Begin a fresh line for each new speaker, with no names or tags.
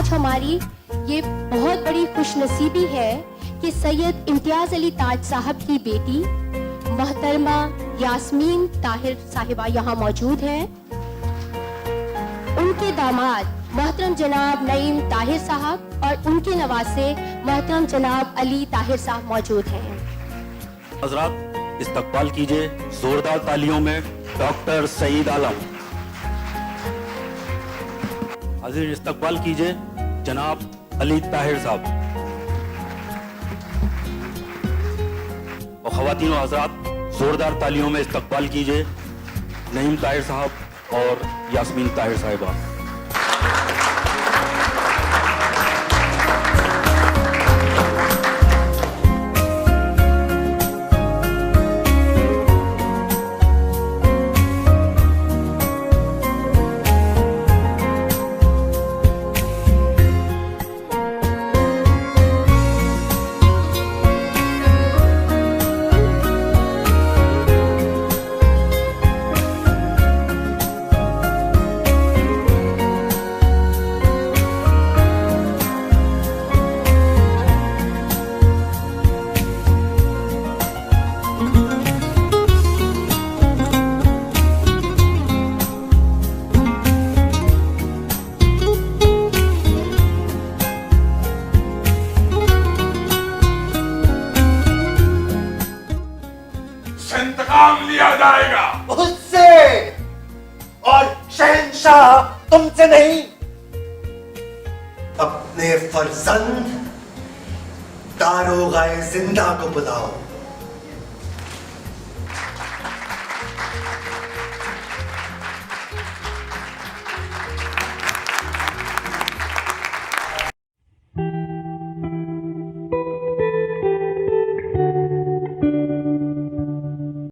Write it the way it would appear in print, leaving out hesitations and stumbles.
आज हमारी ये बहुत बड़ी खुशनसीबी है कि सैयद इम्तियाज अली ताज साहब की बेटी मोहतरमा यास्मीन ताहिर साहिबा यहाँ मौजूद हैं। उनके दामाद मोहतरम जनाब नईम ताहिर साहब और उनके नवासे मोहतरम जनाब अली ताहिर साहब मौजूद हैं।
हजरात, इस्तकबाल कीजिए जोरदार तालियों में डॉक्टर सईद आलम। हाजिर इस्तकबाल कीजिए जनाब अली ताहिर साहब। और ख़वातीन व हज़रात, जोरदार तालियों में इस्तकबाल कीजिए नईम ताहिर साहब और यास्मीन ताहिर साहिबा।
इंतकाम लिया जाएगा
उससे, और शहंशाह तुमसे नहीं, अपने फर्जंद दारोगाए जिंदा को बुलाओ।